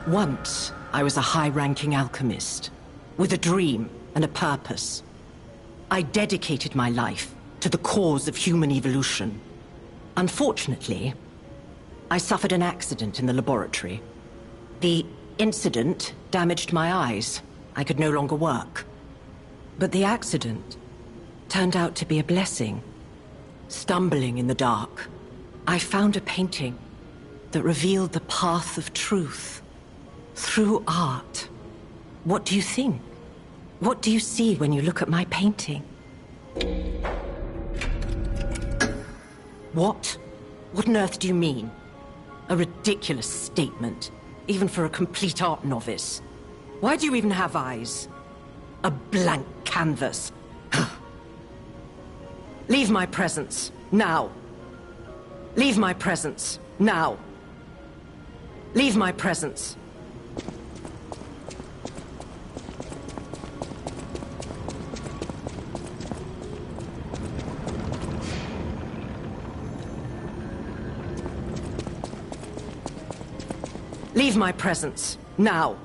Once, I was a high-ranking alchemist, with a dream and a purpose. I dedicated my life to the cause of human evolution. Unfortunately, I suffered an accident in the laboratory. The incident damaged my eyes. I could no longer work. But the accident turned out to be a blessing. Stumbling in the dark, I found a painting that revealed the path of truth. Through art. What do you think? What do you see when you look at my painting? What? What on earth do you mean? A ridiculous statement, even for a complete art novice. Why do you even have eyes? A blank canvas. Leave my presence, now. Leave my presence, now. Leave my presence. Leave my presence, now.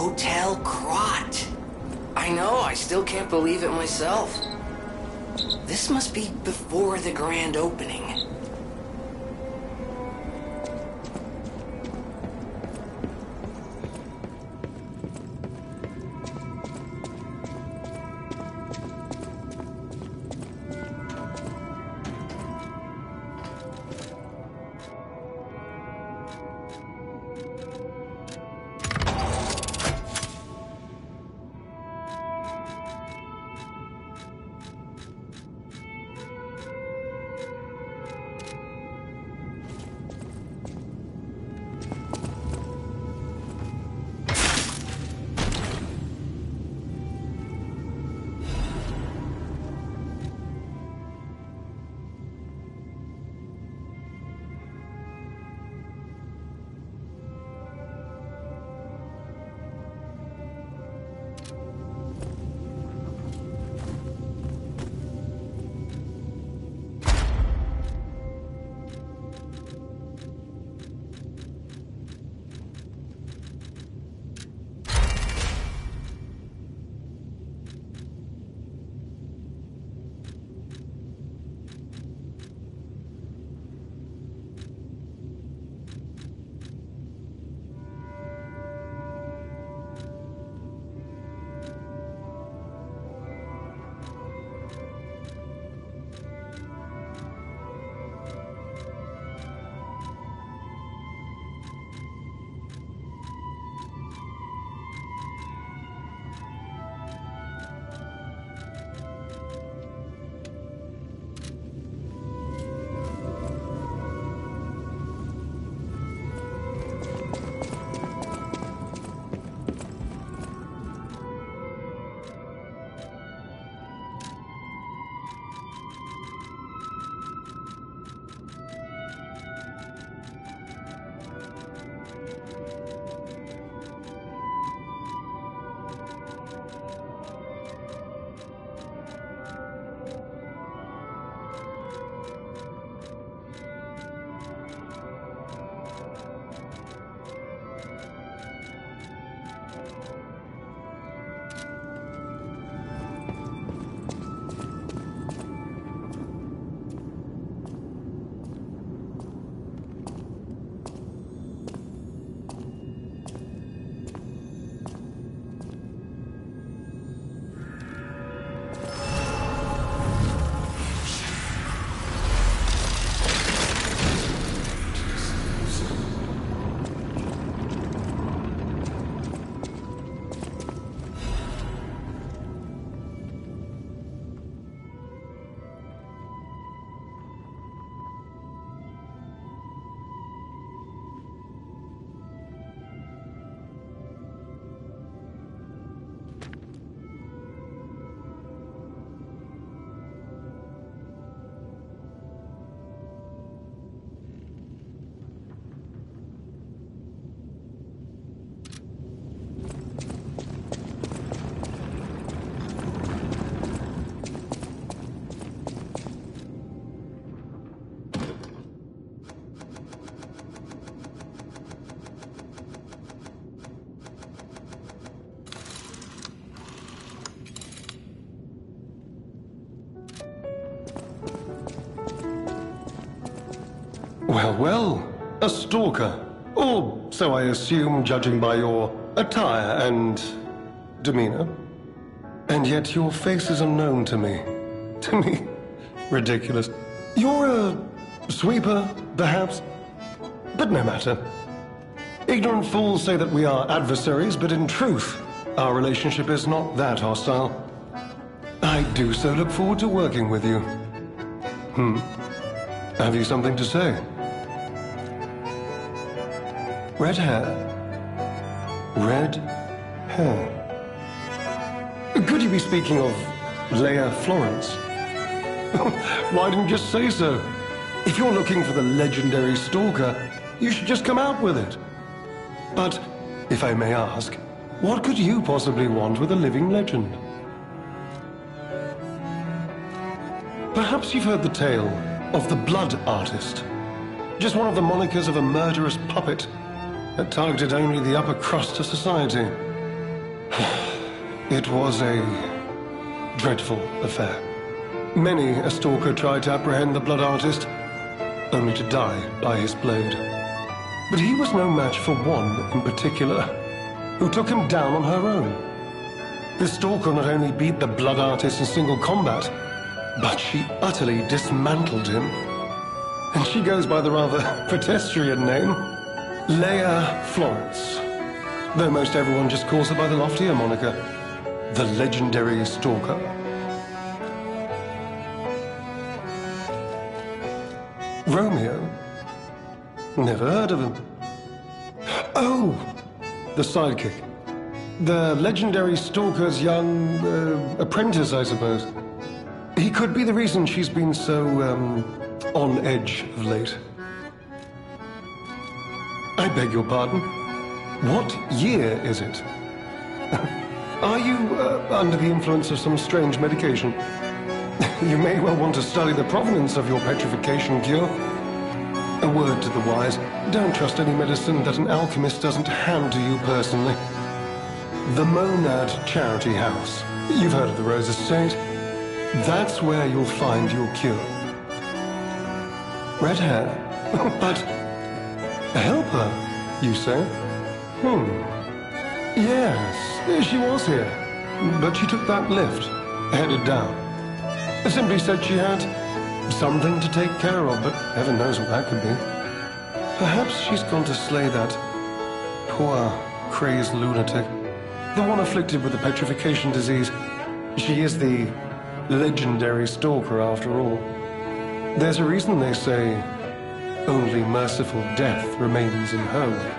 Hotel Grot. I know, I still can't believe it myself. This must be before the grand opening. Well, well, a stalker. Or so I assume, judging by your attire and demeanor. And yet your face is unknown to me. To me. Ridiculous. You're a sweeper, perhaps? But no matter. Ignorant fools say that we are adversaries, but in truth, our relationship is not that hostile. I do so look forward to working with you. Have you something to say? Red hair. Red hair. Could you be speaking of Leia Florence? Why didn't you just say so? If you're looking for the legendary stalker, you should just come out with it. But, if I may ask, what could you possibly want with a living legend? Perhaps you've heard the tale of the Blood Artist. Just one of the monikers of a murderous puppet that targeted only the upper crust of society. It was a dreadful affair. Many a stalker tried to apprehend the Blood Artist, only to die by his blade. But he was no match for one in particular, who took him down on her own. The stalker not only beat the Blood Artist in single combat, but she utterly dismantled him. And she goes by the rather pedestrian name, Leia Florence. Though most everyone just calls her by the loftier moniker, the legendary stalker. Romeo? Never heard of him. Oh, the sidekick. The legendary stalker's young apprentice, I suppose. He could be the reason she's been so, on edge of late. I beg your pardon? What year is it? Are you under the influence of some strange medication? You may well want to study the provenance of your petrification cure. A word to the wise, don't trust any medicine that an alchemist doesn't hand to you personally. The Monad Charity House. You've heard of the Rose Estate? That's where you'll find your cure. Red hair? But help her, you say? Yes, she was here. But she took that lift, headed down. Simply said she had something to take care of, but heaven knows what that could be. Perhaps she's gone to slay that poor, crazed lunatic. The one afflicted with the petrification disease. She is the legendary stalker after all. There's a reason they say only merciful death remains in her way.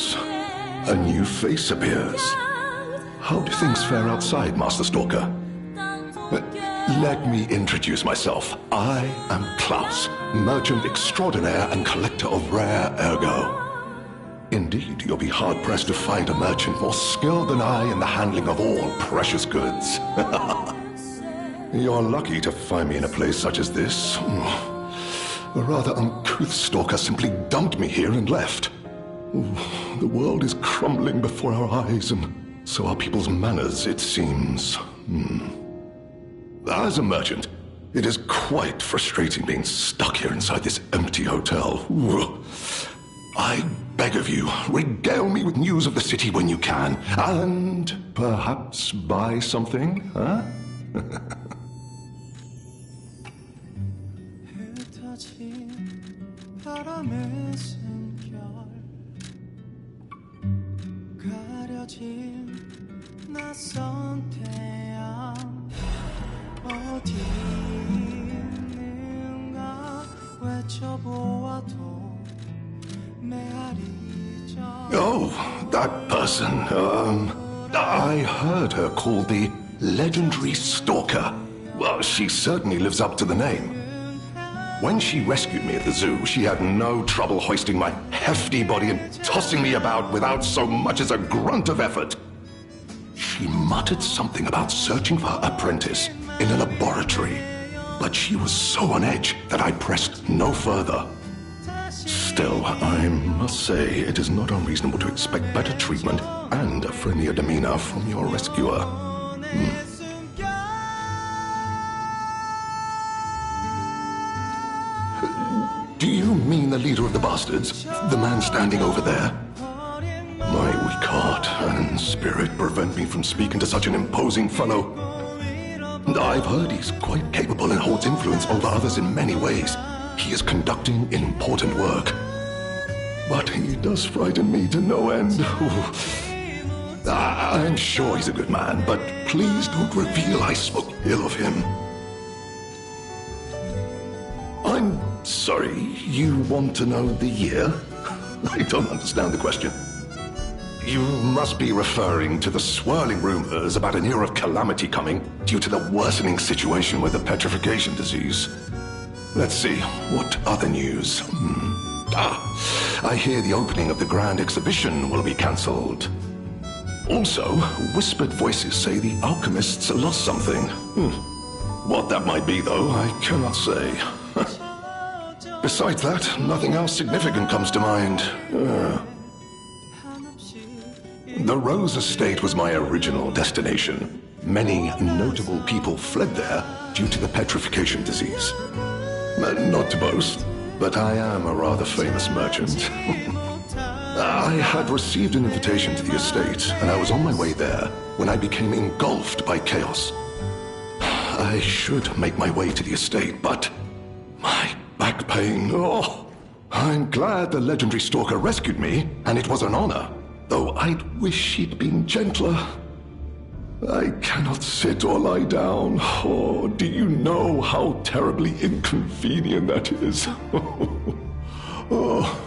course. A new face appears. How do things fare outside, Master Stalker? Let me introduce myself. I am Klaus, merchant extraordinaire and collector of rare ergo. Indeed, you'll be hard-pressed to find a merchant more skilled than I in the handling of all precious goods. You're lucky to find me in a place such as this. A rather uncouth stalker simply dumped me here and left. The world is crumbling before our eyes, and so are people's manners, it seems. As a merchant, it is quite frustrating being stuck here inside this empty hotel. I beg of you, regale me with news of the city when you can, and perhaps buy something, huh? Oh, that person. I heard her called the legendary stalker. Well, she certainly lives up to the name. When she rescued me at the zoo, she had no trouble hoisting my hefty body and tossing me about without so much as a grunt of effort. She muttered something about searching for her apprentice in a laboratory, but she was so on edge that I pressed no further. Still, I must say it is not unreasonable to expect better treatment and a friendlier demeanor from your rescuer. Do you mean the leader of the bastards? The man standing over there? My weak heart and spirit prevent me from speaking to such an imposing fellow. I've heard he's quite capable and holds influence over others in many ways. He is conducting important work. But he does frighten me to no end. I'm sure he's a good man, but please don't reveal I spoke ill of him. I'm sorry, you want to know the year? I don't understand the question. You must be referring to the swirling rumors about an era of calamity coming due to the worsening situation with the petrification disease. Let's see, what other news? I hear the opening of the Grand Exhibition will be cancelled. Also, whispered voices say the alchemists lost something. What that might be, though, I cannot say. Besides that, nothing else significant comes to mind. The Rose Estate was my original destination. Many notable people fled there due to the petrification disease. Not to boast, but I am a rather famous merchant. I had received an invitation to the estate, and I was on my way there when I became engulfed by chaos. I should make my way to the estate, but my back pain, I'm glad the legendary stalker rescued me, and it was an honor. Though I'd wish he'd been gentler. I cannot sit or lie down. Oh, do you know how terribly inconvenient that is? Oh.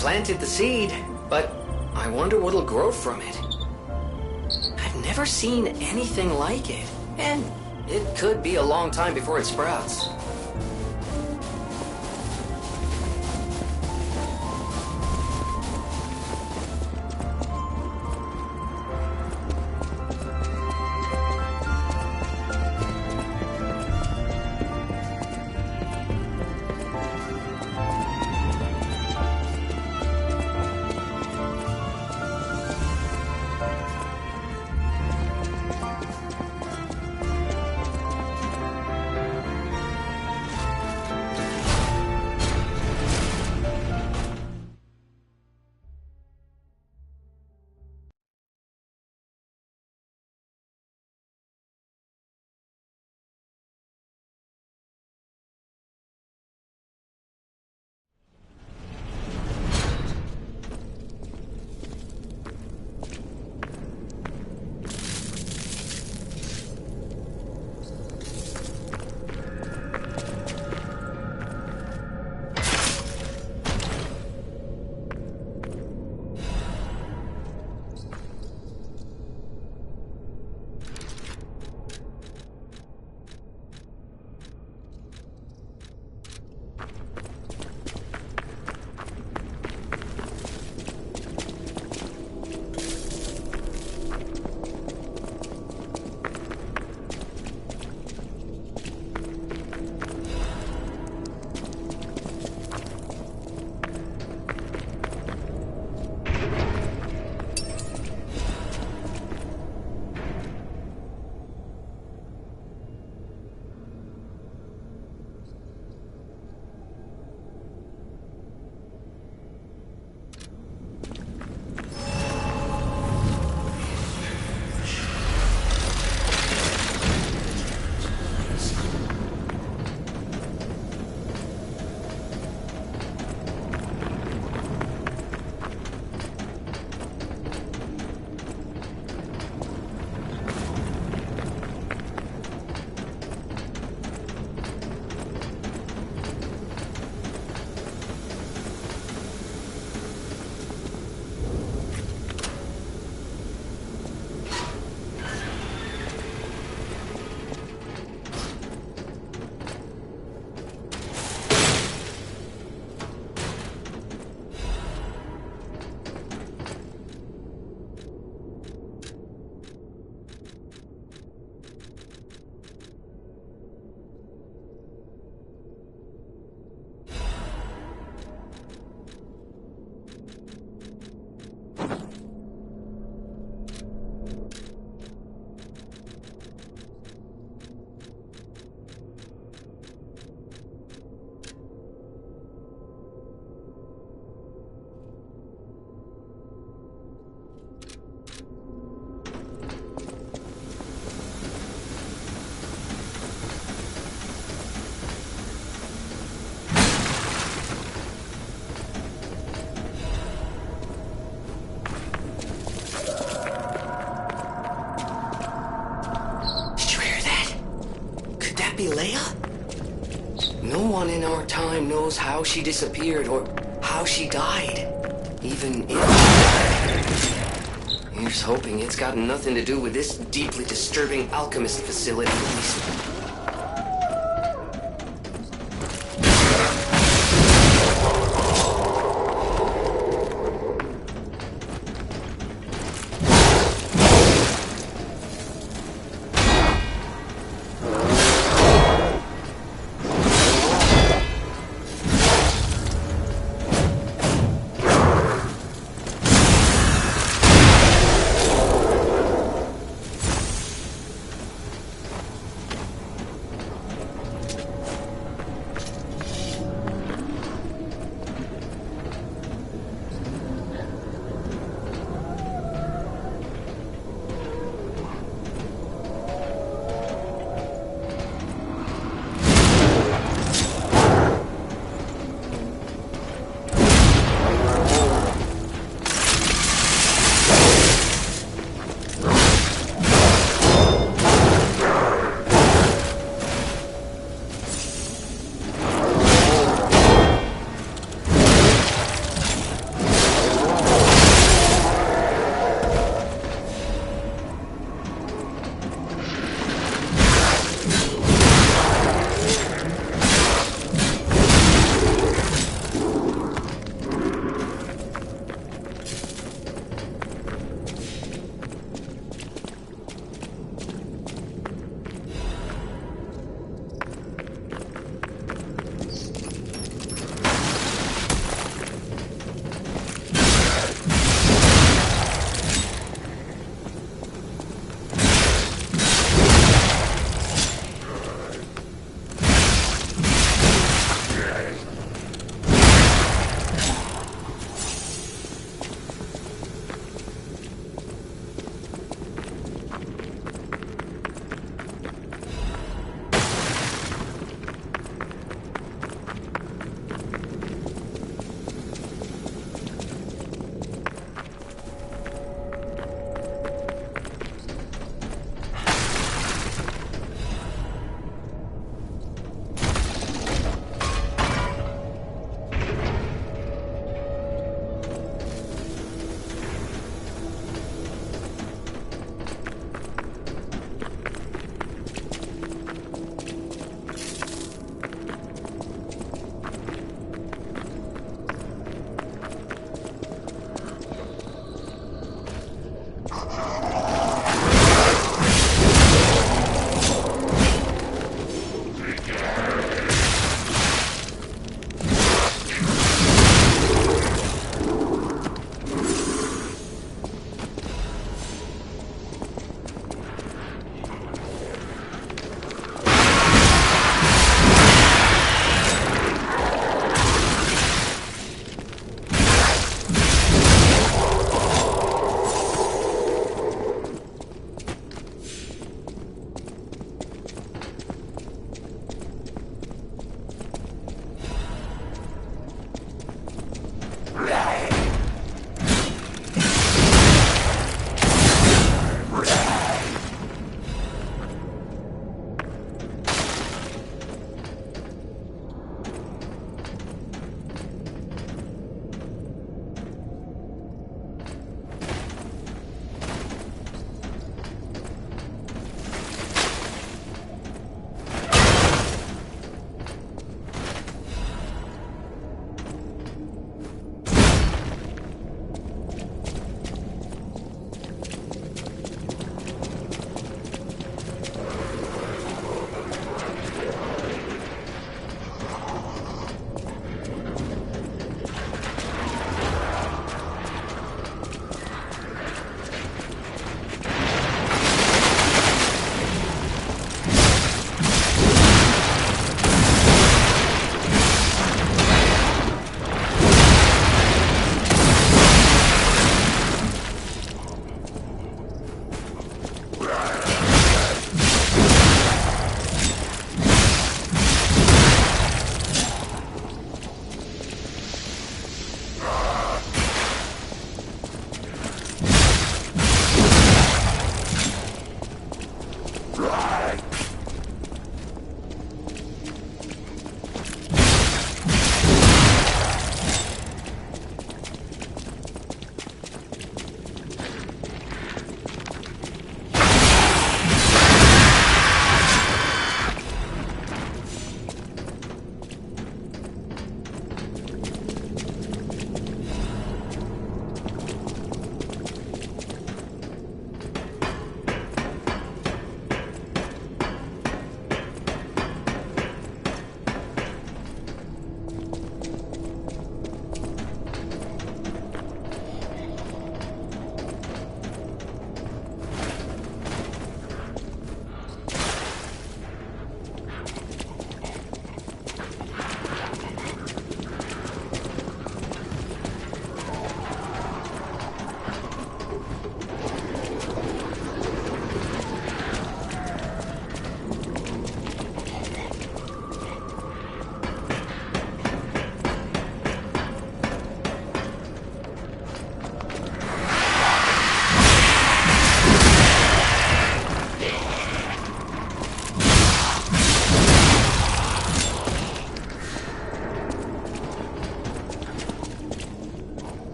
planted the seed, but I wonder what'll grow from it. I've never seen anything like it, and it could be a long time before it sprouts. be Leia? No one in our time knows how she disappeared or how she died. Even if... Here's hoping it's got nothing to do with this deeply disturbing alchemist facility.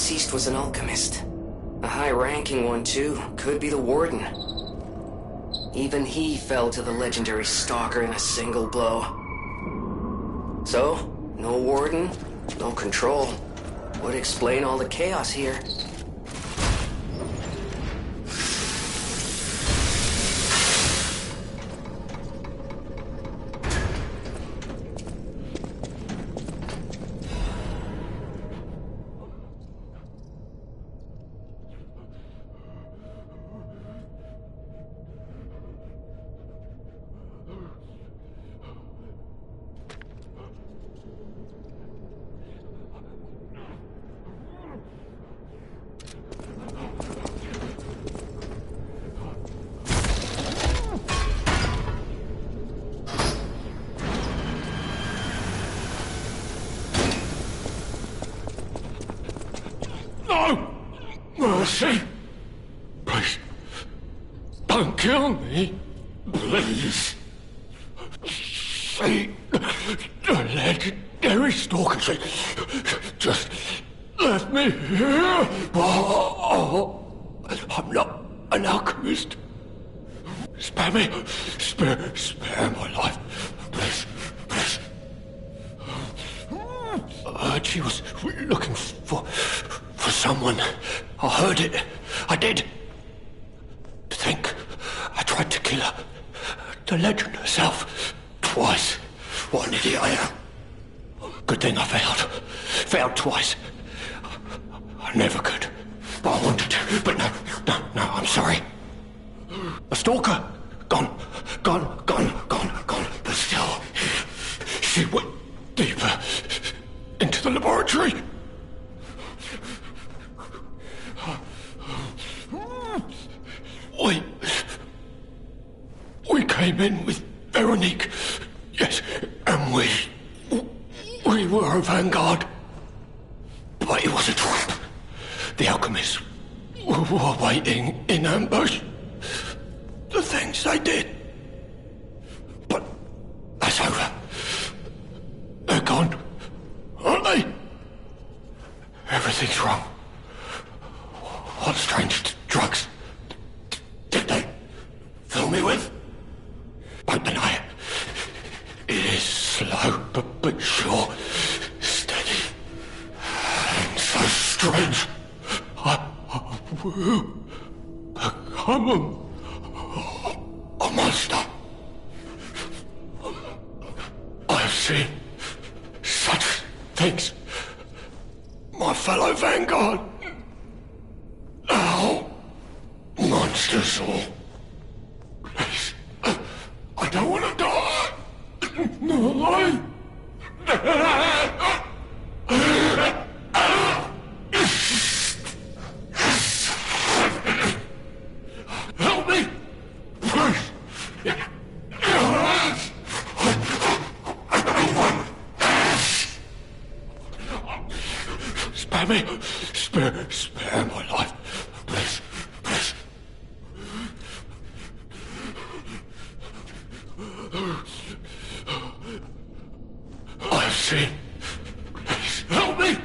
deceased was an alchemist. A high-ranking one, too. Could be the warden. Even he fell to the legendary stalker in a single blow. So, no warden, no control. Would explain all the chaos here. Mercy! Please, don't kill me. Please. See, the legendary stalker. Just let me here. Oh, I'm not an alchemist. Spare me. Spare my life. Please, please. She was looking for someone. I heard it. I did. To think I tried to kill her. The legend herself. Twice. What an idiot I am. Good thing I failed. Failed twice. I never could. But I wanted to. But no, I'm sorry. A stalker. Gone. But still, she went deeper into the laboratory. We came in with Veronique, yes, and we were a vanguard. But it was a trap. The alchemists were waiting in ambush. The things they did. But that's over. They're gone, aren't they? Everything's wrong. What strange drugs did they fill me with? Don't deny it. It is slow, but sure, steady, and so strange. I will become a monster. I've seen such things. My fellow vanguard. Now, monsters all. Please, I don't want to die. No, help me, please. Spare me. Spare my life. Please. I've seen. Please help me.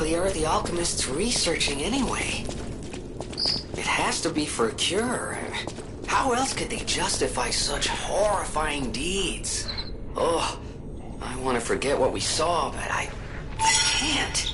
exactly are the alchemists researching anyway? It has to be for a cure. How else could they justify such horrifying deeds? Oh, I want to forget what we saw, but I can't.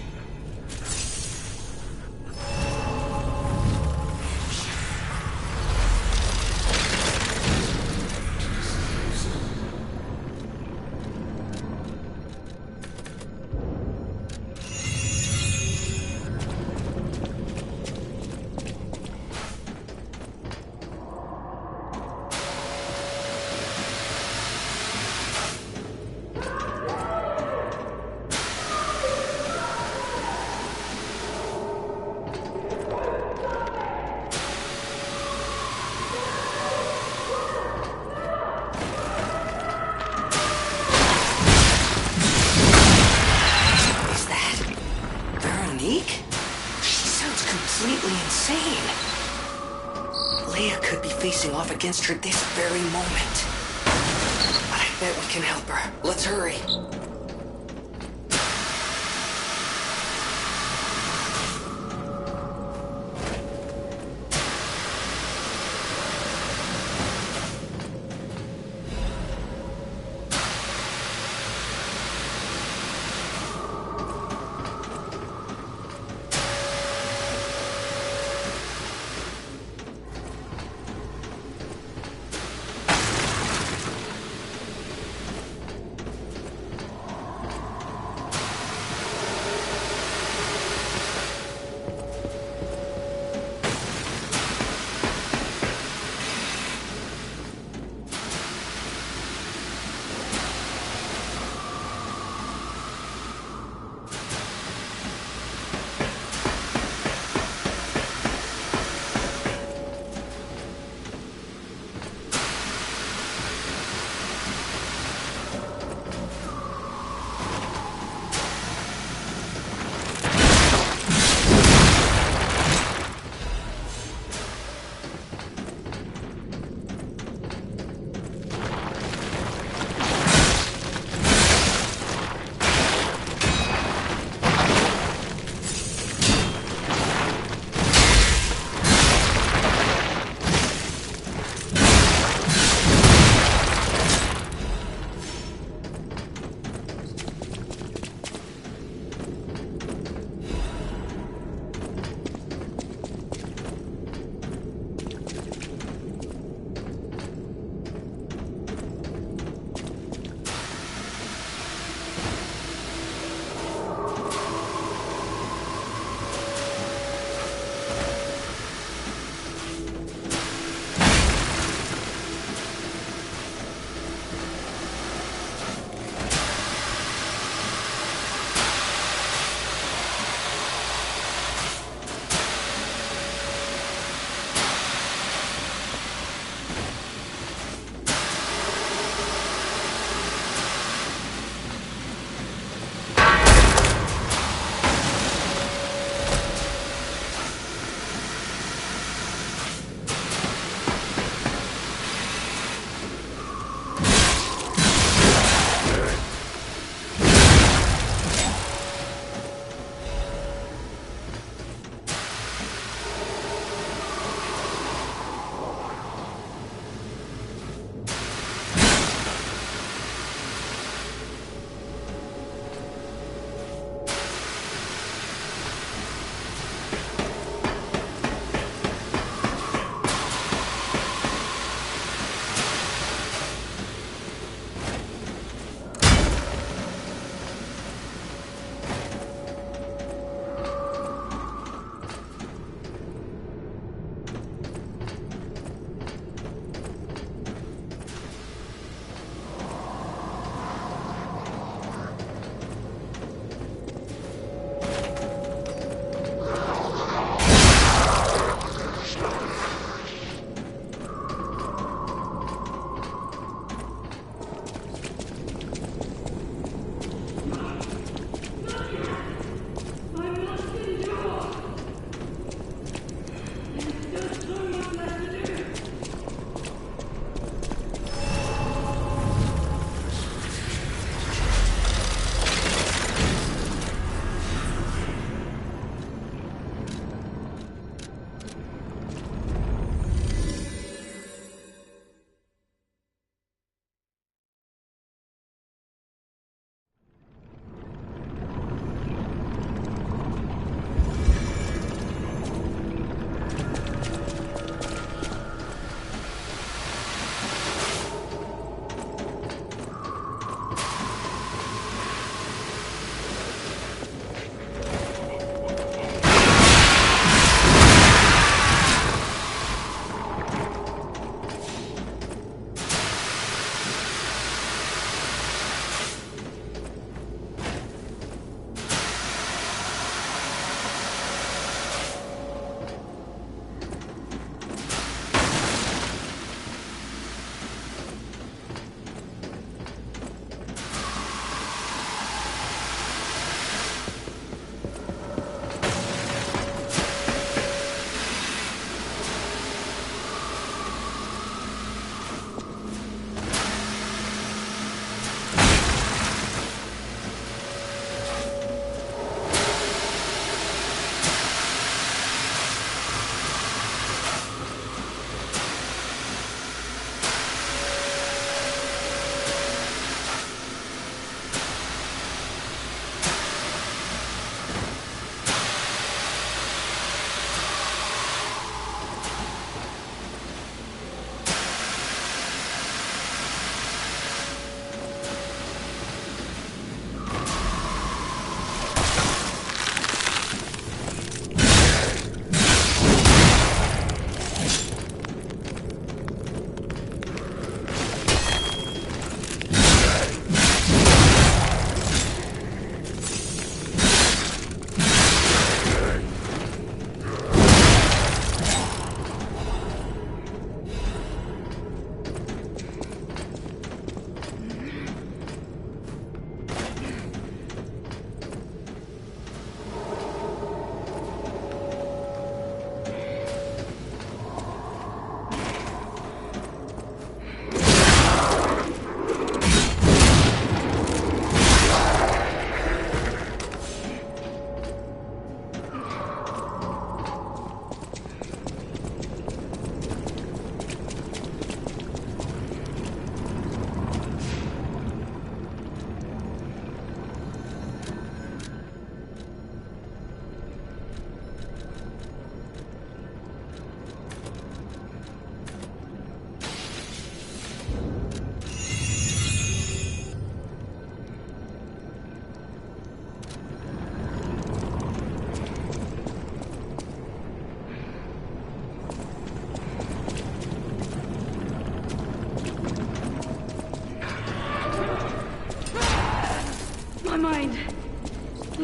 Against her this very moment. But I bet we can help her. Let's hurry.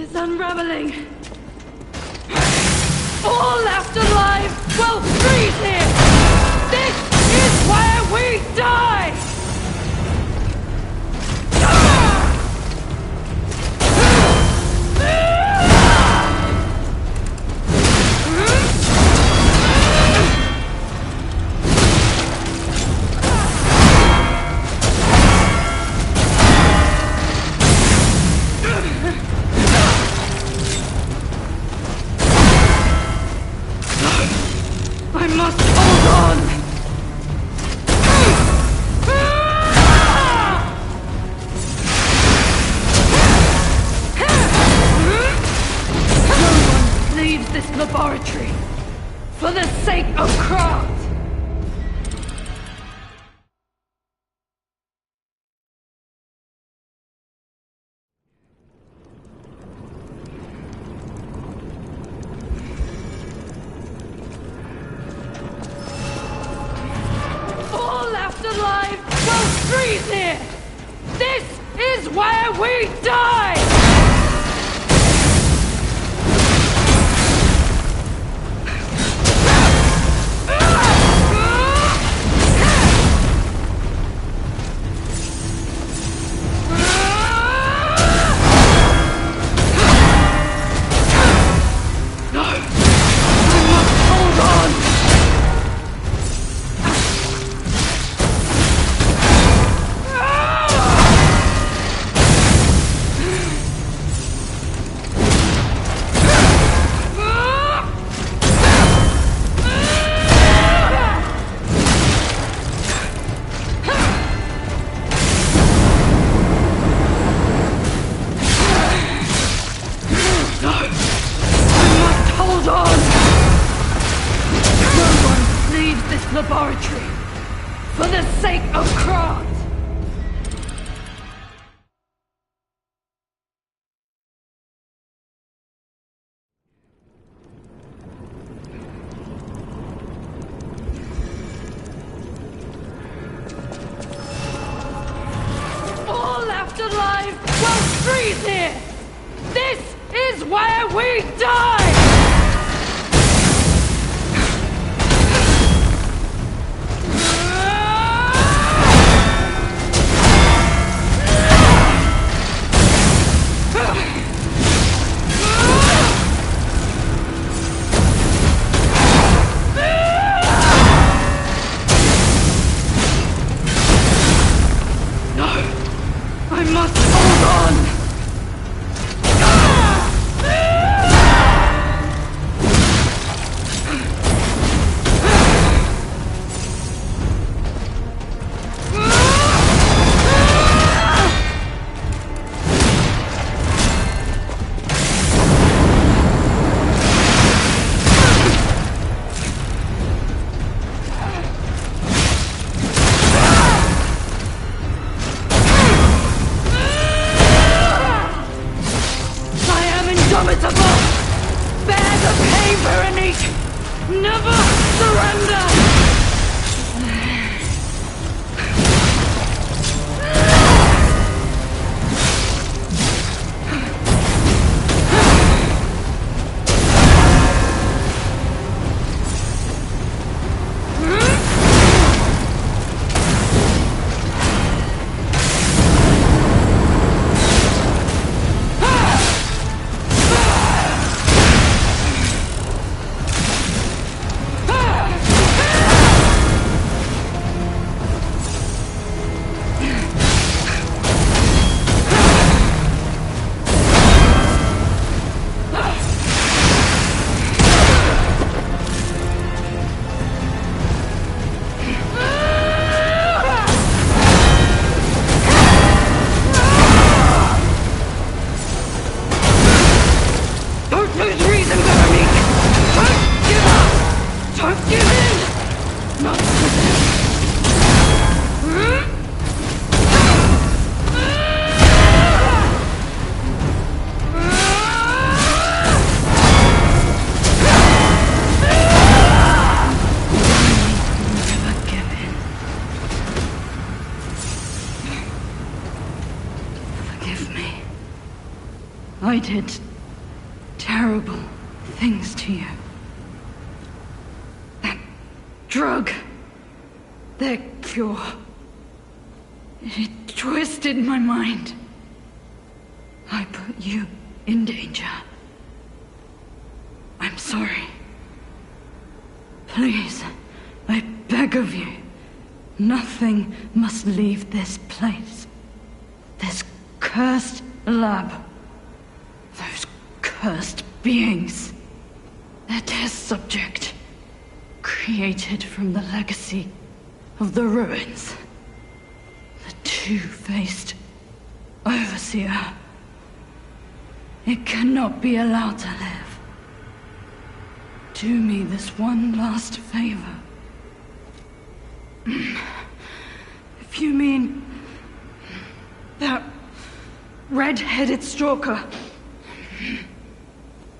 is unraveling. All left alive will freeze here. This is where we die. I must hold on! No one leaves this laboratory for the sake of craft! Alive will freeze here! This is where we die! No! We must hold on! Laboratory for the sake of craft. All left alive will freeze here. This is where we die. I must hold on! Bear the pain, Veronique! Never surrender! I did terrible things to you. That drug, their cure, it twisted my mind. I put you in danger. I'm sorry. Please, I beg of you, nothing must leave this place. This cursed lab. Those cursed beings. Their test subject. Created from the legacy of the ruins. The two-faced overseer. It cannot be allowed to live. Do me this one last favor. If you mean that red-headed stalker,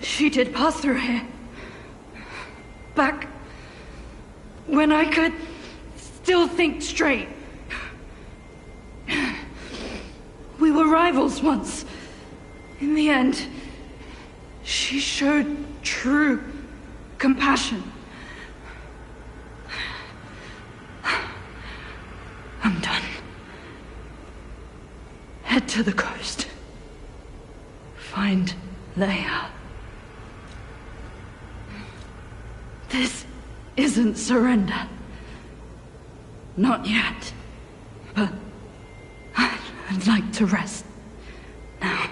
she did pass through here. Back when I could still think straight. We were rivals once. In the end, she showed true compassion. I'm done. Head to the coast. Find Leia. This isn't surrender. Not yet. But I'd like to rest now.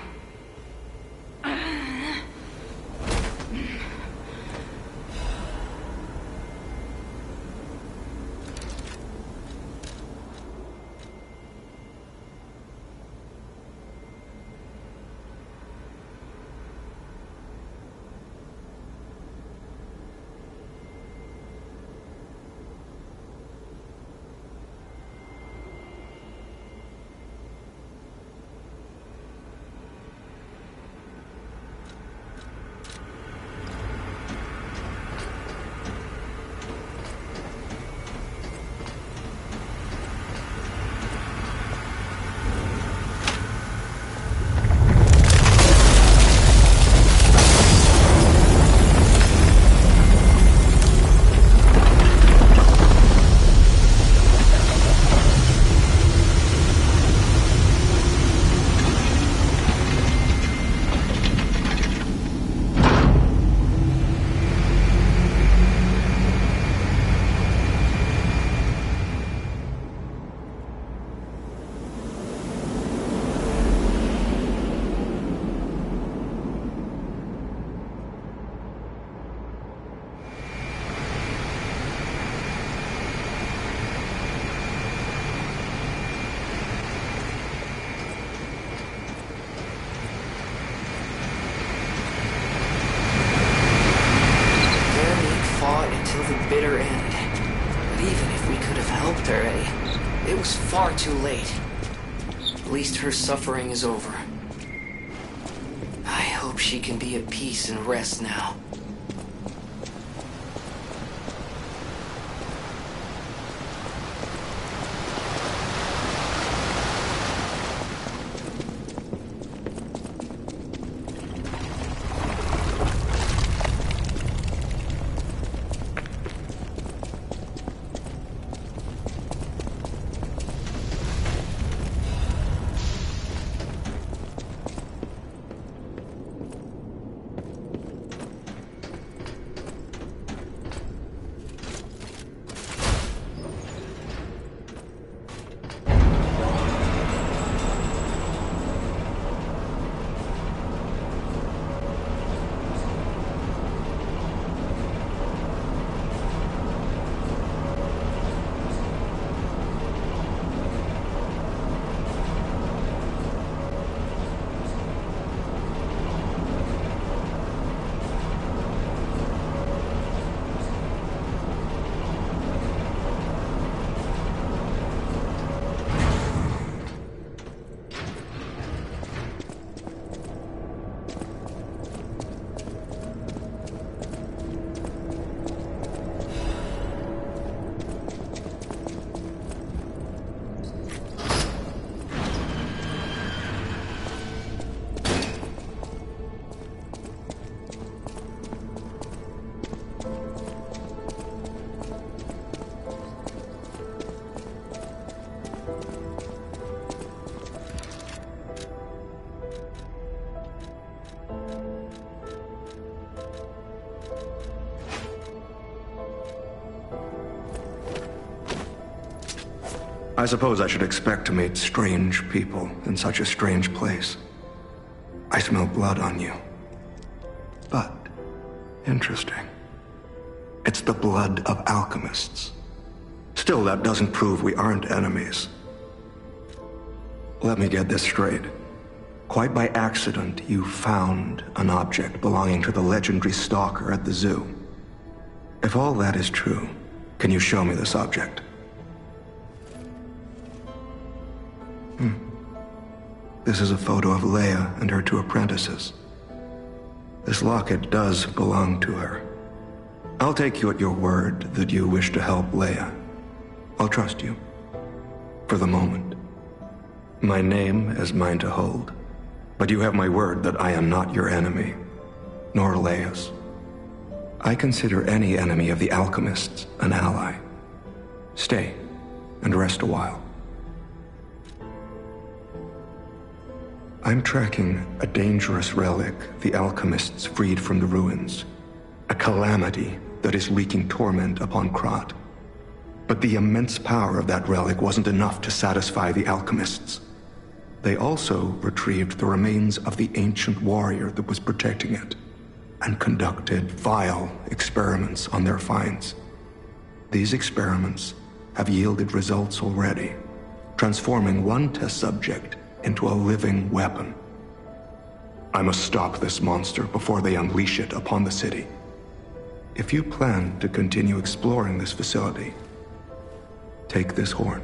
Bitter end. But even if we could have helped her, it was far too late. At least her suffering is over. I hope she can be at peace and rest now. I suppose I should expect to meet strange people in such a strange place. I smell blood on you. But, interesting. It's the blood of alchemists. Still, that doesn't prove we aren't enemies. Let me get this straight. Quite by accident, you found an object belonging to the legendary stalker at the zoo. If all that is true, can you show me this object? This is a photo of Leia and her two apprentices. This locket does belong to her. I'll take you at your word that you wish to help Leia. I'll trust you. For the moment. My name is mine to hold. But you have my word that I am not your enemy, nor Leia's. I consider any enemy of the alchemists an ally. Stay and rest a while. I'm tracking a dangerous relic the alchemists freed from the ruins. A calamity that is wreaking torment upon Krat. But the immense power of that relic wasn't enough to satisfy the alchemists. They also retrieved the remains of the ancient warrior that was protecting it, and conducted vile experiments on their finds. These experiments have yielded results already, transforming one test subject into a living weapon. I must stop this monster before they unleash it upon the city. If you plan to continue exploring this facility, take this horn.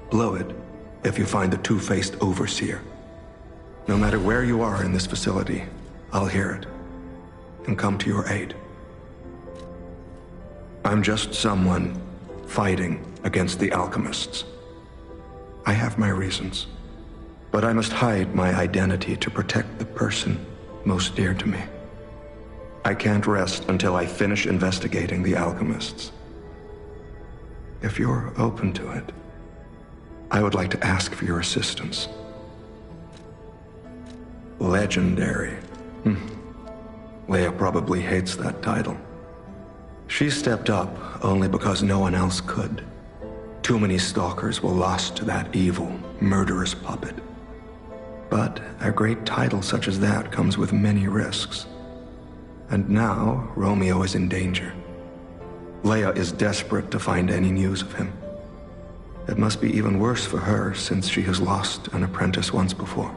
Blow it if you find the two-faced overseer. No matter where you are in this facility, I'll hear it and come to your aid. I'm just someone fighting against the alchemists. I have my reasons, but I must hide my identity to protect the person most dear to me. I can't rest until I finish investigating the alchemists. If you're open to it, I would like to ask for your assistance. Legendary. Leia probably hates that title. She stepped up only because no one else could. Too many stalkers were lost to that evil, murderous puppet. But a great title such as that comes with many risks. And now, Romeo is in danger. Leia is desperate to find any news of him. It must be even worse for her since she has lost an apprentice once before.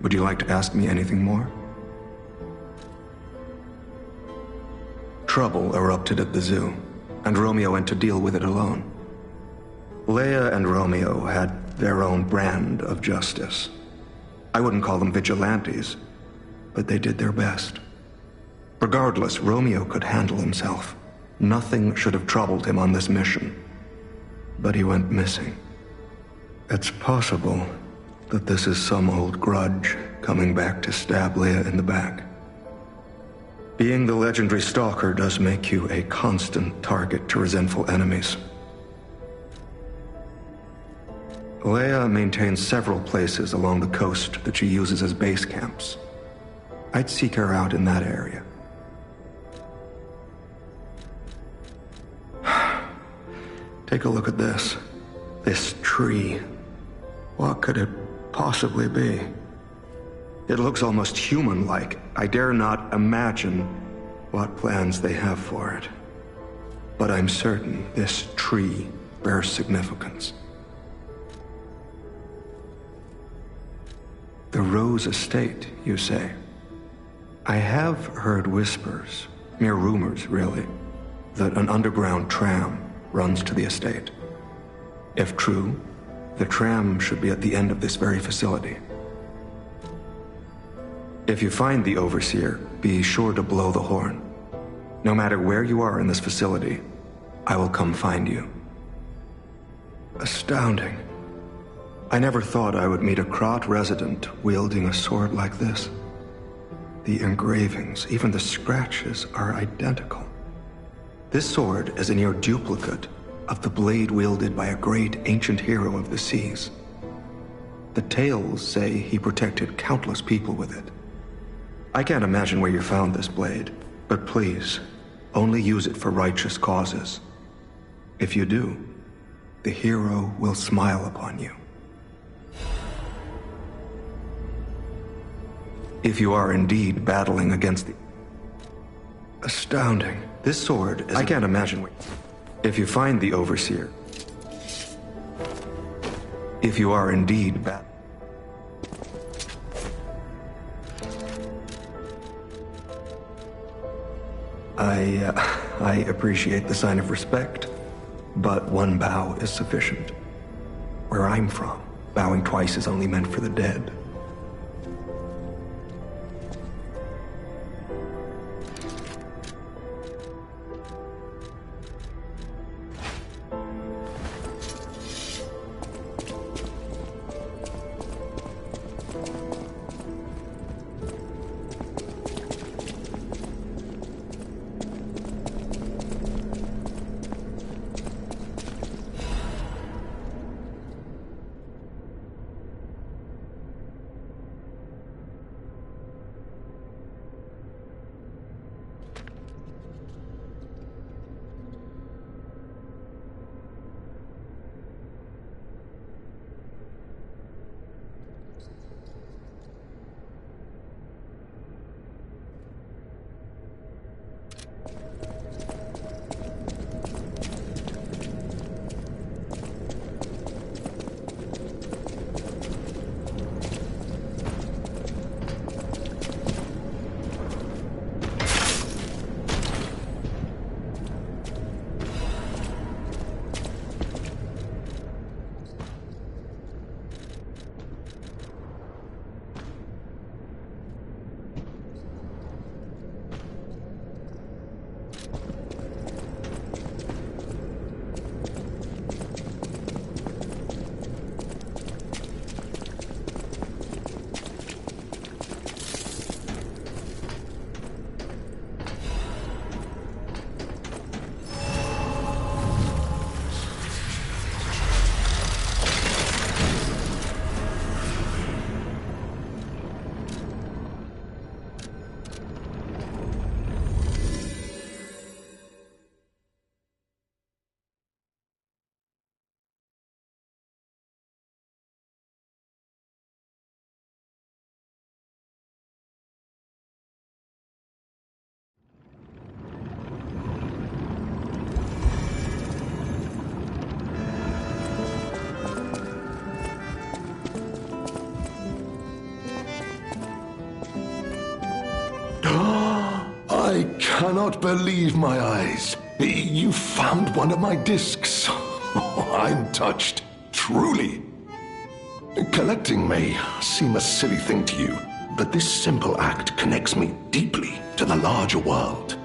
Would you like to ask me anything more? Trouble erupted at the zoo, and Romeo went to deal with it alone. Leia and Romeo had their own brand of justice. I wouldn't call them vigilantes, but they did their best. Regardless, Romeo could handle himself. Nothing should have troubled him on this mission. But he went missing. It's possible that this is some old grudge coming back to stab Leia in the back. Being the legendary stalker does make you a constant target to resentful enemies. Leia maintains several places along the coast that she uses as base camps. I'd seek her out in that area. Take a look at this. This tree. What could it possibly be? It looks almost human-like. I dare not imagine what plans they have for it. But I'm certain this tree bears significance. The Rose Estate, you say? I have heard whispers, mere rumors really, that an underground tram runs to the estate. If true, the tram should be at the end of this very facility. If you find the Overseer, be sure to blow the horn. No matter where you are in this facility, I will come find you. Astounding. I never thought I would meet a Krat resident wielding a sword like this. The engravings, even the scratches, are identical. This sword is a near duplicate of the blade wielded by a great ancient hero of the seas. The tales say he protected countless people with it. I can't imagine where you found this blade, but please, only use it for righteous causes. If you do, the hero will smile upon you. If you are indeed battling against the... Astounding. This sword is... I can't imagine what... If you find the Overseer... If you are indeed I appreciate the sign of respect, but one bow is sufficient. Where I'm from, bowing twice is only meant for the dead. I cannot believe my eyes. You found one of my discs. I'm touched, truly. Collecting may seem a silly thing to you, but this simple act connects me deeply to the larger world.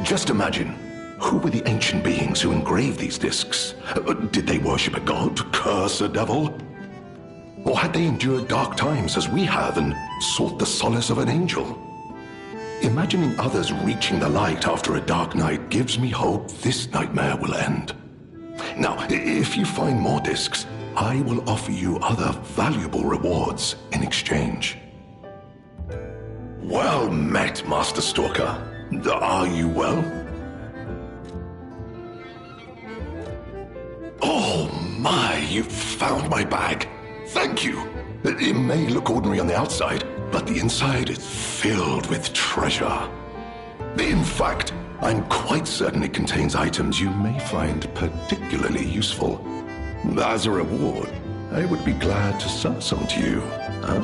Just imagine, who were the ancient beings who engraved these discs? Did they worship a god, curse a devil? Or had they endured dark times as we have and sought the solace of an angel? Imagining others reaching the light after a dark night gives me hope this nightmare will end. Now, if you find more discs, I will offer you other valuable rewards in exchange. Well met, Master Stalker. Are you well? Oh my, you found my bag. Thank you. It may look ordinary on the outside, but the inside is filled with treasure. In fact, I'm quite certain it contains items you may find particularly useful. As a reward, I would be glad to sell some to you, huh?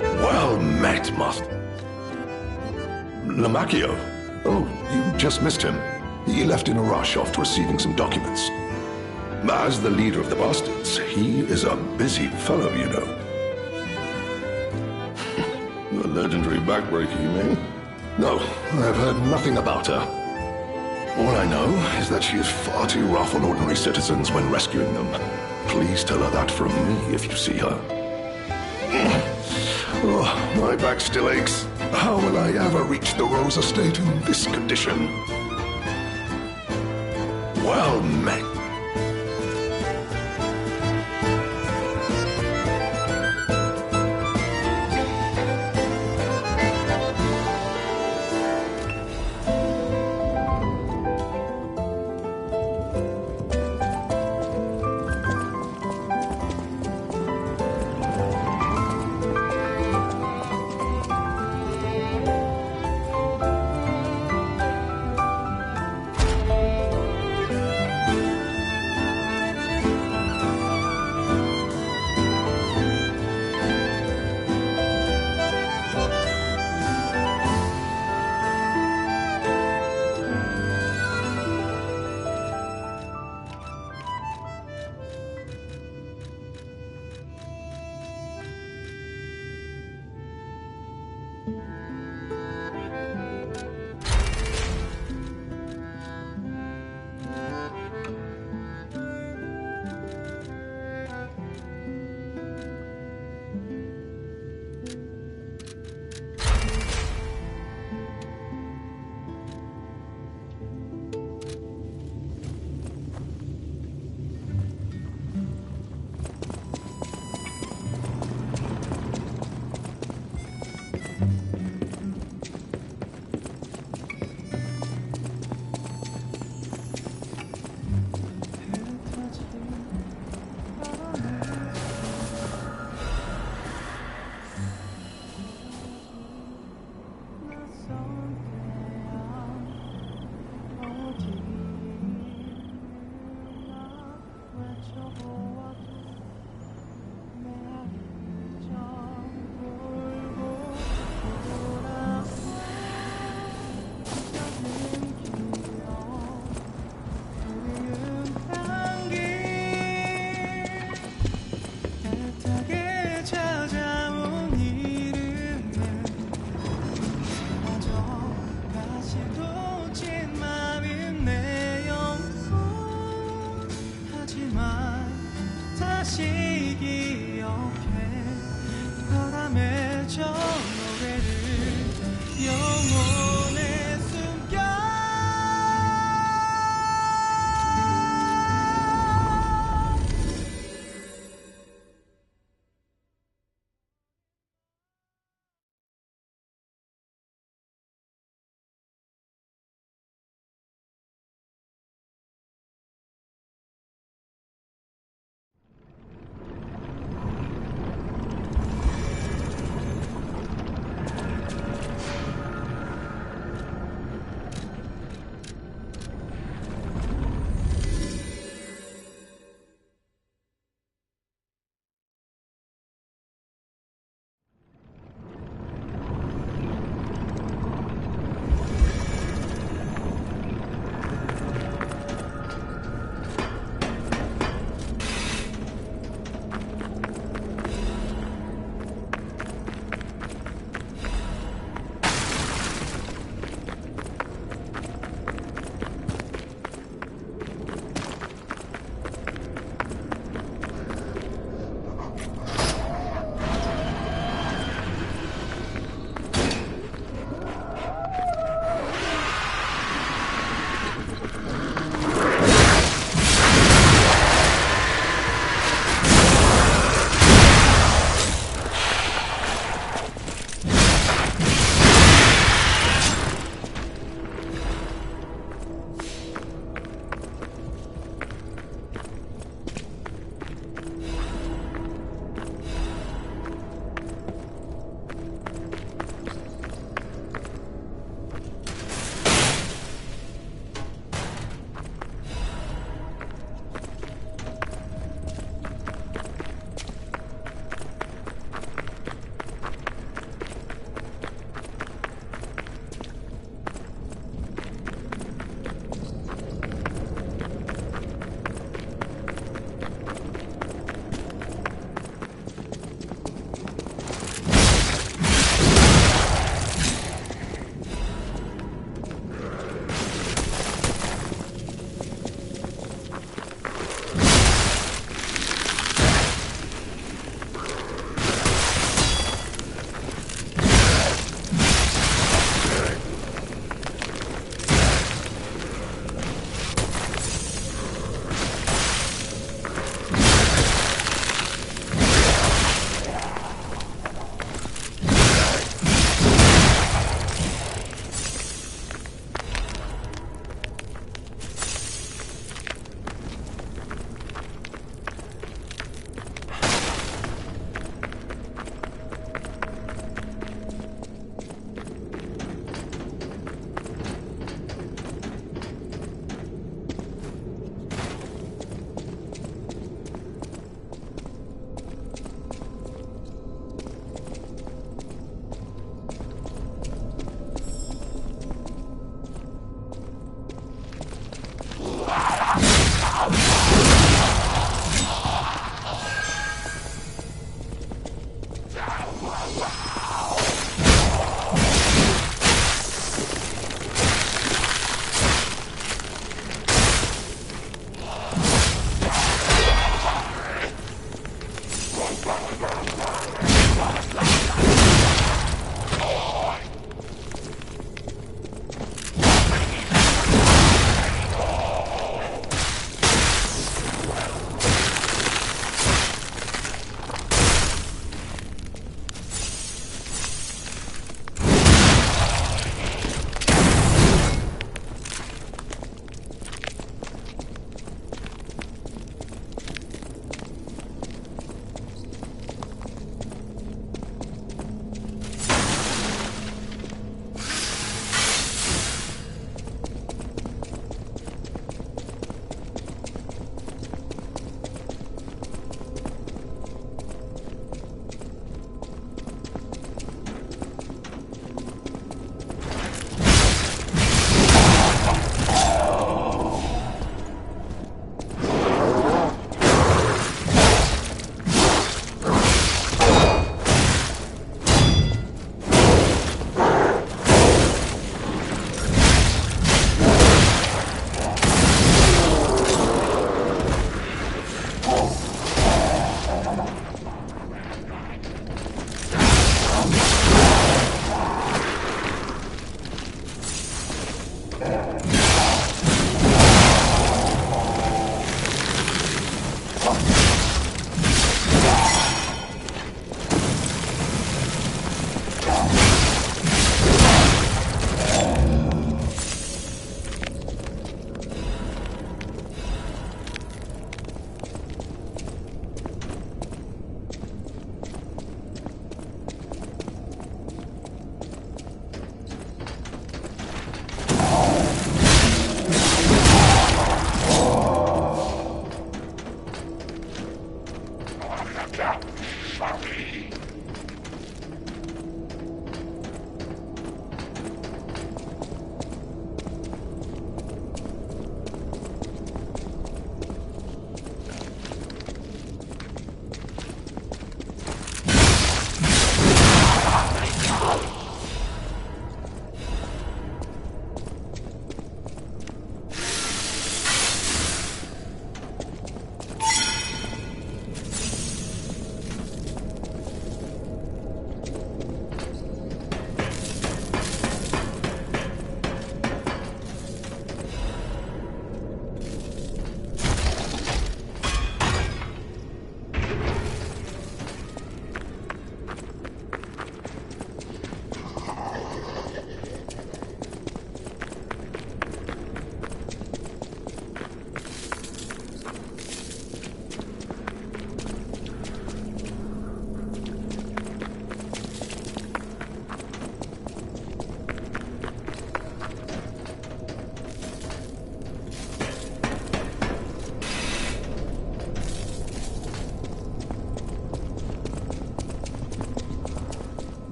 Well met, Master. Lamacchio. Oh, you just missed him. He left in a rush after receiving some documents. As the leader of the bastards, he is a busy fellow, you know. The legendary backbreaker, you mean? No, I've heard nothing about her. All I know is that she is far too rough on ordinary citizens when rescuing them. Please tell her that from me if you see her. Oh, my back still aches. How will I ever reach the Rose Estate in this condition? Well met.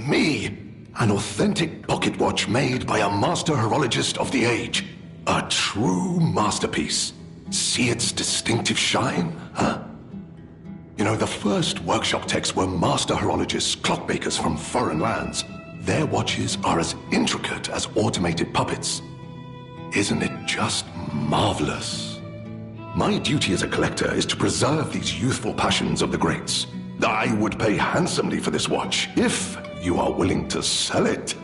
me. An authentic pocket watch made by a master horologist of the age. A true masterpiece. See its distinctive shine, huh? You know, the first workshop techs were master horologists, clockmakers from foreign lands. Their watches are as intricate as automated puppets. Isn't it just marvelous? My duty as a collector is to preserve these youthful passions of the greats. I would pay handsomely for this watch, if you are willing to sell it.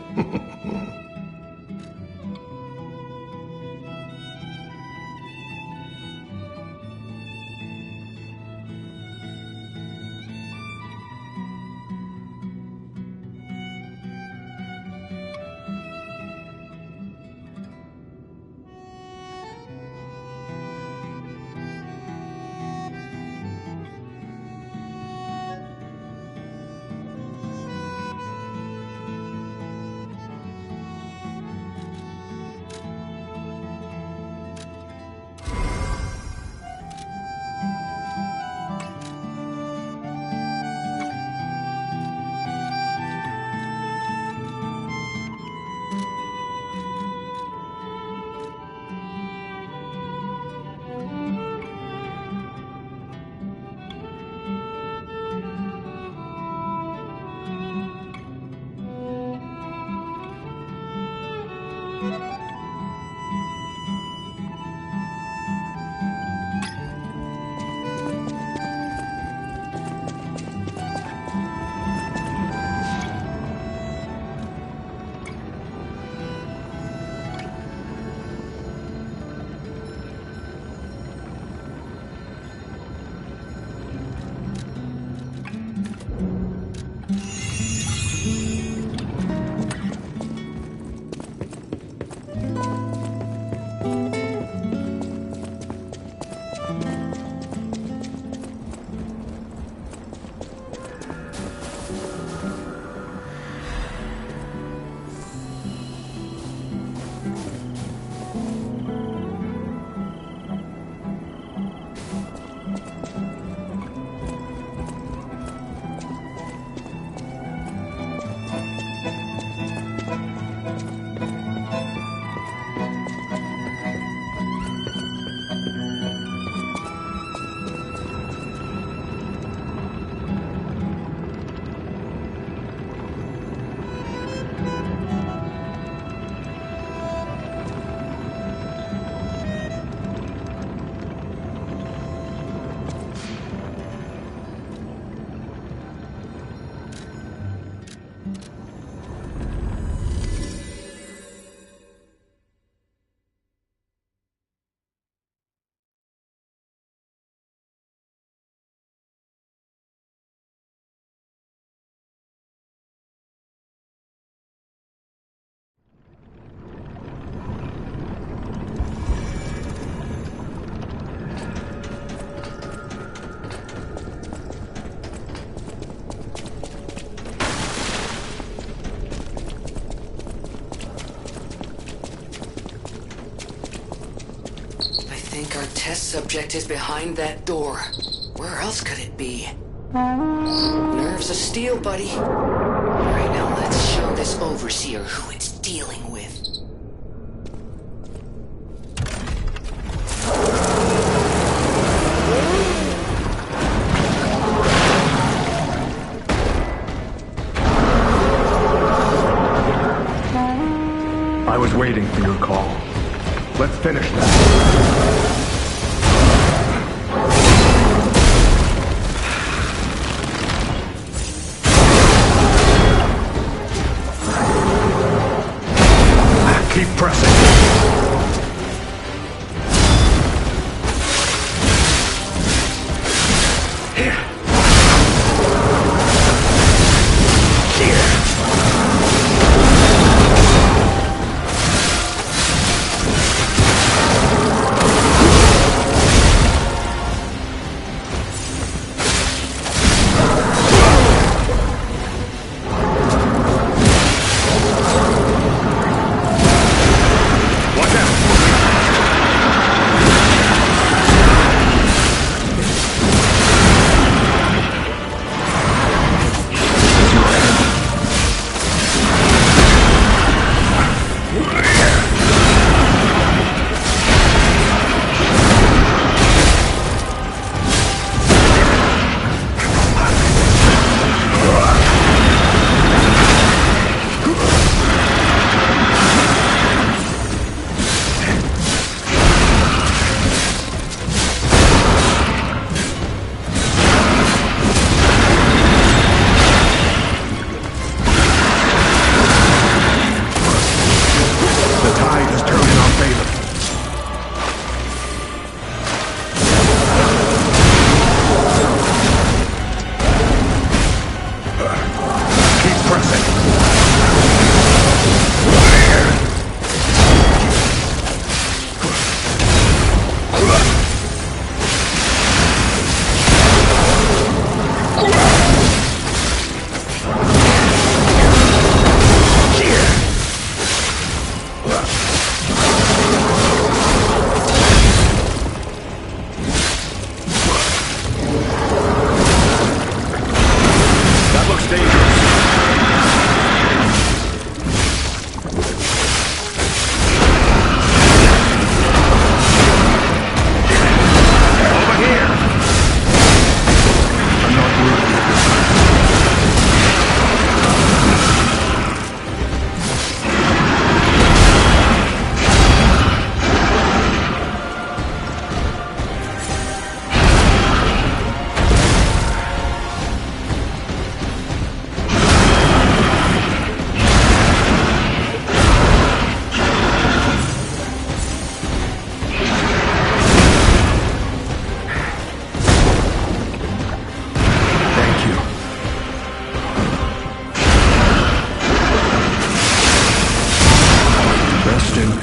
Test subject is behind that door. Where else could it be? Nerves of steel, buddy. Alright, now let's show this overseer who it's dealing with. I was waiting for your call. Let's finish this. Keep pressing. Here. Here.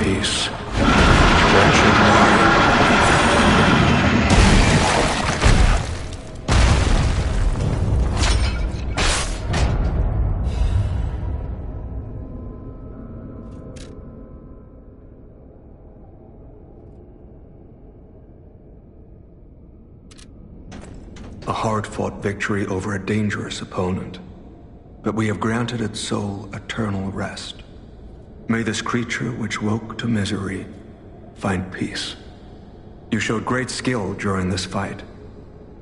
peace. Wretched liar. A hard-fought victory over a dangerous opponent. But we have granted its soul eternal rest. May this creature which woke to misery find peace. You showed great skill during this fight.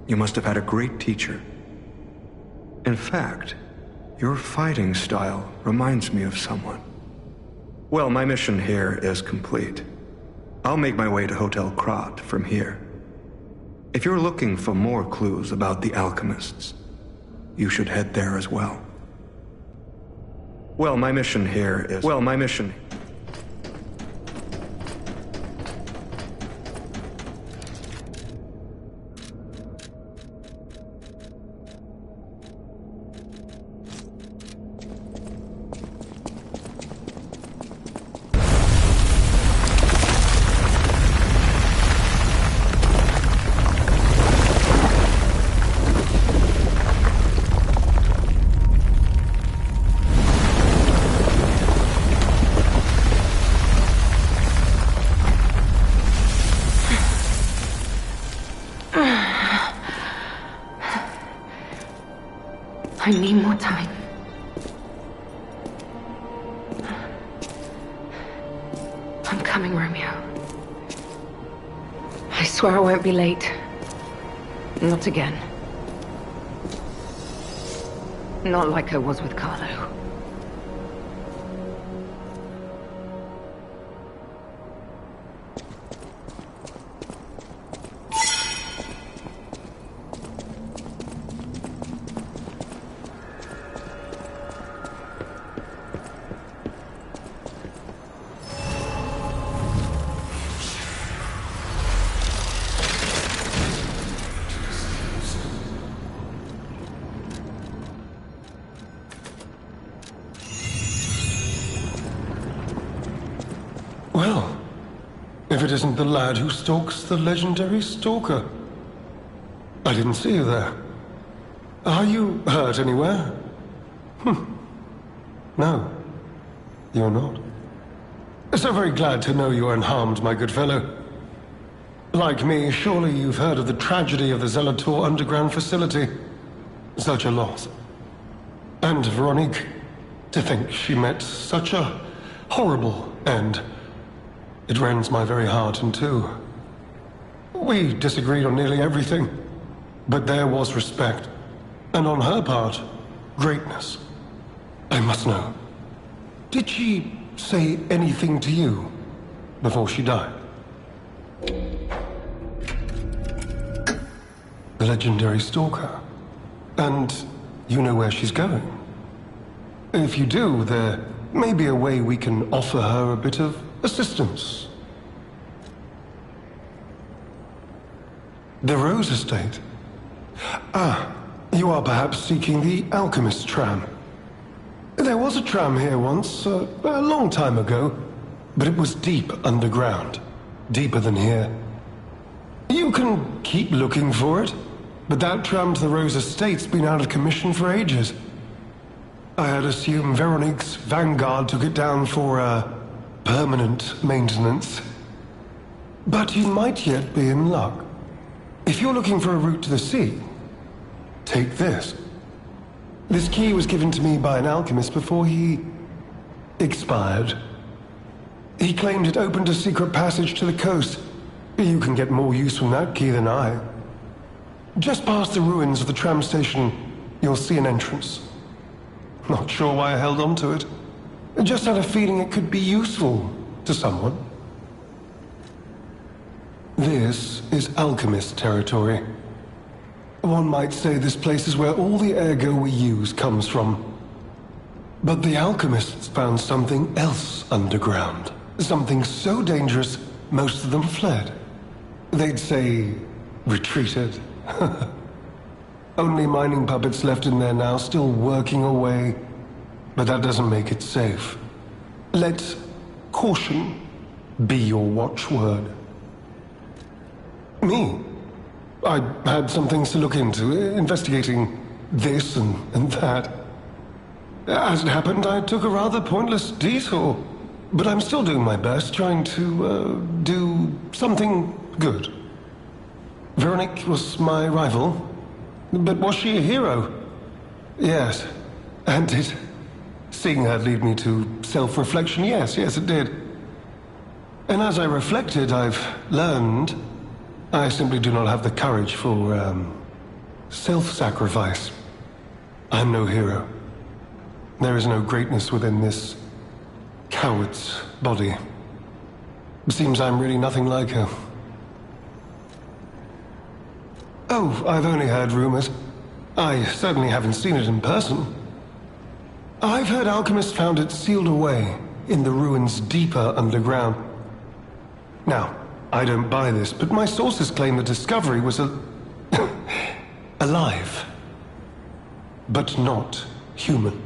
You must have had a great teacher. In fact, your fighting style reminds me of someone. Well, my mission here is complete. I'll make my way to Hotel Krat from here. If you're looking for more clues about the alchemists, you should head there as well. Well, my mission here is... Well, my mission... I need more time. I'm coming, Romeo. I swear I won't be late. Not again. Not like I was with Carlo. Well, if it isn't the lad who stalks the legendary stalker. I didn't see you there. Are you hurt anywhere? No, you're not. So very glad to know you are unharmed, my good fellow. Like me, surely you've heard of the tragedy of the Zelator underground facility. Such a loss. And Veronique, to think she met such a horrible end. It rends my very heart in two. We disagreed on nearly everything, but there was respect, and on her part, greatness. I must know, did she say anything to you before she died? The legendary stalker. And you know where she's going? If you do, there may be a way we can offer her a bit of assistance. The Rose Estate. Ah, you are perhaps seeking the Alchemist tram. There was a tram here once, a long time ago, but it was deep underground. Deeper than here. You can keep looking for it, but that tram to the Rose Estate's been out of commission for ages. I had assumed Veronique's Vanguard took it down for, permanent maintenance. But you might yet be in luck. If you're looking for a route to the sea, take this. This key was given to me by an alchemist before he expired. He claimed it opened a secret passage to the coast. You can get more use from that key than I. Just past the ruins of the tram station, you'll see an entrance. Not sure why I held on to it. I just had a feeling it could be useful to someone. This is alchemist territory. One might say this place is where all the ergo we use comes from. But the alchemists found something else underground. Something so dangerous, most of them fled. They'd say, retreated. Only mining puppets left in there now, still working away. But that doesn't make it safe. Let caution be your watchword. Me? I had some things to look into, investigating this and that. As it happened, I took a rather pointless detour. But I'm still doing my best, trying to, do something good. Veronique was my rival. But was she a hero? Yes. And did seeing her lead me to self-reflection? Yes, it did. And as I reflected, I've learned I simply do not have the courage for, self-sacrifice. I'm no hero. There is no greatness within this coward's body. It seems I'm really nothing like her. Oh, I've only heard rumors. I certainly haven't seen it in person. I've heard alchemists found it sealed away in the ruins deeper underground. Now, I don't buy this, but my sources claim the discovery was alive, but not human.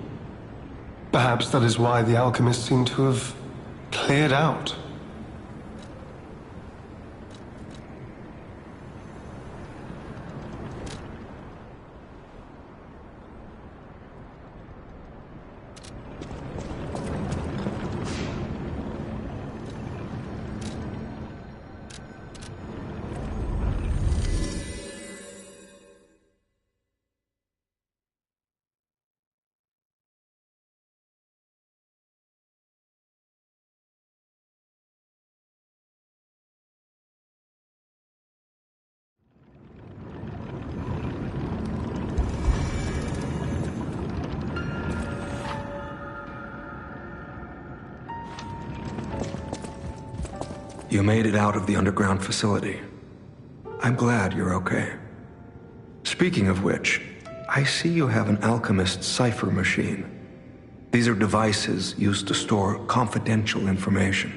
Perhaps that is why the alchemists seem to have cleared out. You made it out of the underground facility. I'm glad you're okay. Speaking of which, I see you have an alchemist's cipher machine. These are devices used to store confidential information.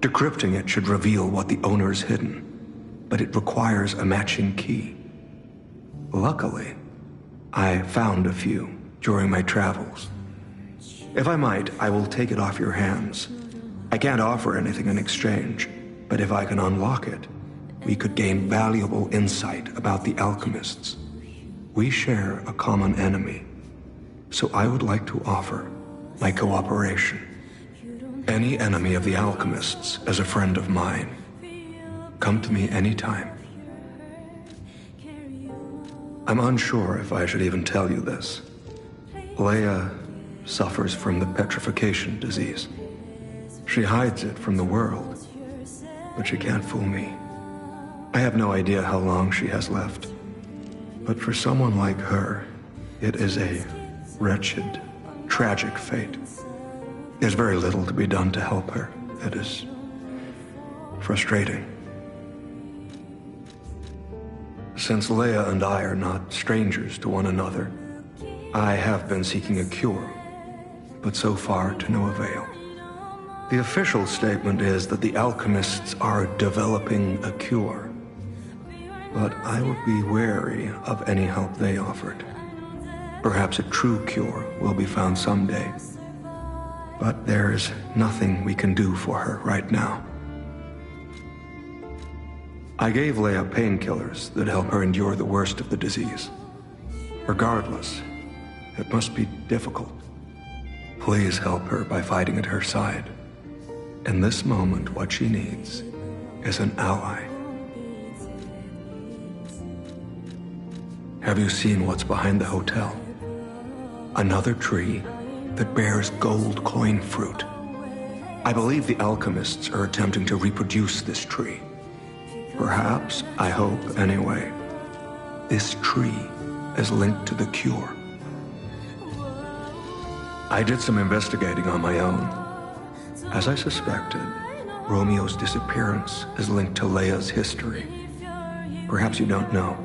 Decrypting it should reveal what the owner's hidden, but it requires a matching key. Luckily, I found a few during my travels. If I might, I will take it off your hands. I can't offer anything in exchange, but if I can unlock it, we could gain valuable insight about the alchemists. We share a common enemy, so I would like to offer my cooperation. Any enemy of the alchemists is a friend of mine. Come to me anytime. I'm unsure if I should even tell you this. Leia suffers from the petrification disease. She hides it from the world, but she can't fool me. I have no idea how long she has left, but for someone like her, it is a wretched, tragic fate. There's very little to be done to help her. It is frustrating. Since Leia and I are not strangers to one another, I have been seeking a cure, but so far to no avail. The official statement is that the alchemists are developing a cure, but I would be wary of any help they offered. Perhaps a true cure will be found someday, but there is nothing we can do for her right now. I gave Leia painkillers that help her endure the worst of the disease. Regardless, it must be difficult. Please help her by fighting at her side. In this moment, what she needs is an ally. Have you seen what's behind the hotel? Another tree that bears gold coin fruit. I believe the alchemists are attempting to reproduce this tree. Perhaps, I hope anyway, this tree is linked to the cure. I did some investigating on my own. As I suspected, Romeo's disappearance is linked to Leia's history. Perhaps you don't know.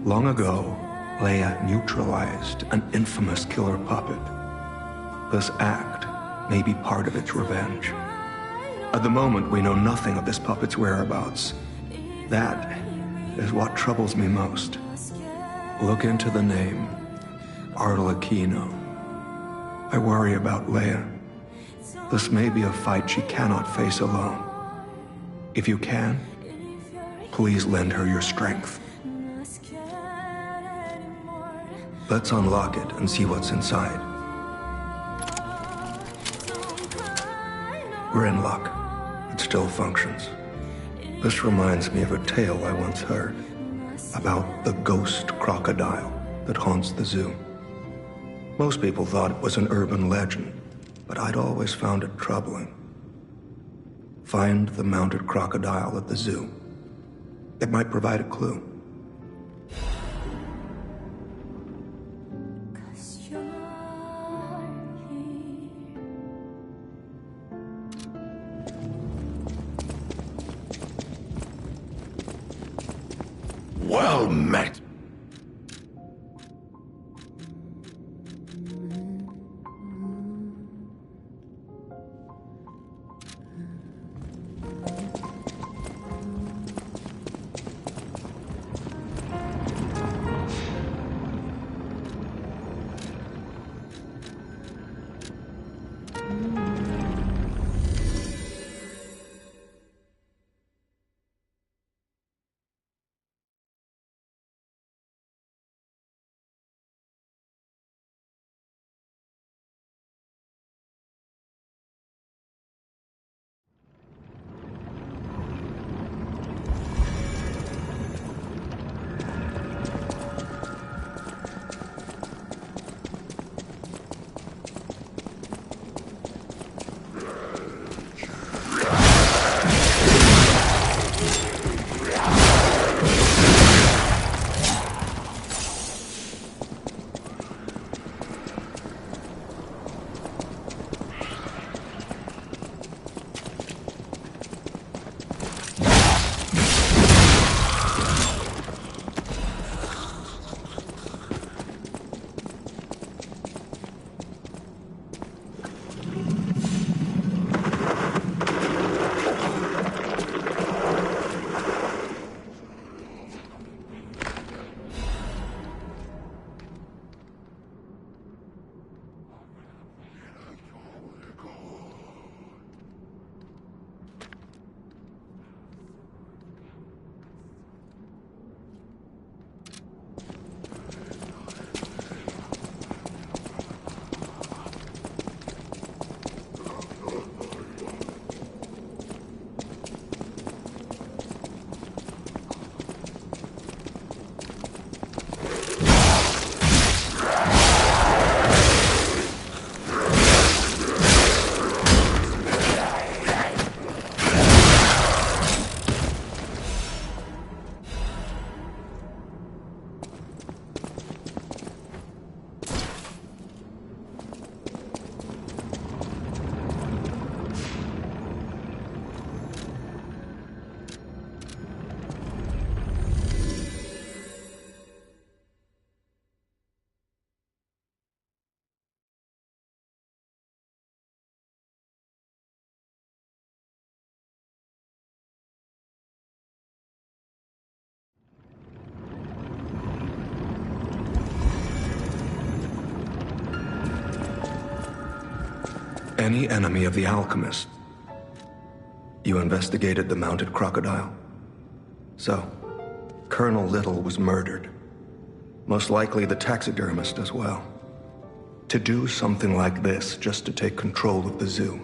Long ago, Leia neutralized an infamous killer puppet. This act may be part of its revenge. At the moment, we know nothing of this puppet's whereabouts. That is what troubles me most. Look into the name, Arlecchino. I worry about Leia. This may be a fight she cannot face alone. If you can, please lend her your strength. Let's unlock it and see what's inside. We're in luck. It still functions. This reminds me of a tale I once heard about the ghost crocodile that haunts the zoo. Most people thought it was an urban legend, but I'd always found it troubling. Find the mounted crocodile at the zoo. It might provide a clue. Well met. Any enemy of the alchemist? You investigated the mounted crocodile? So, Colonel Little was murdered. Most likely the taxidermist as well. To do something like this just to take control of the zoo.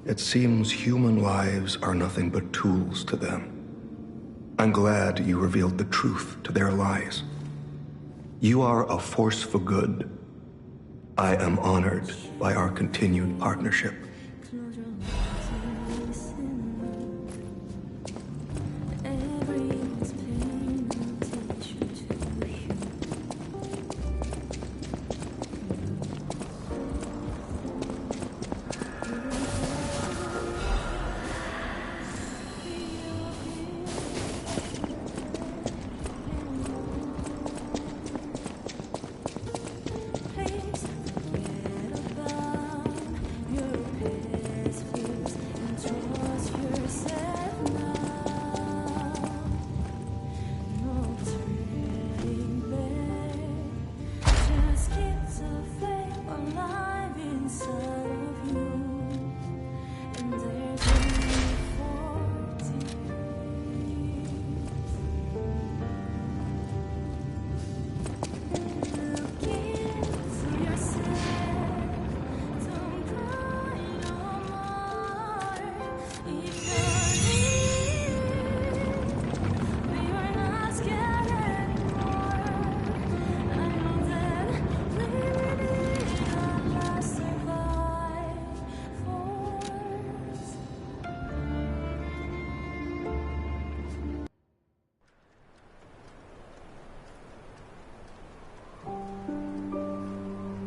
It seems human lives are nothing but tools to them. I'm glad you revealed the truth to their lies. You are a force for good. I am honored by our continued partnership.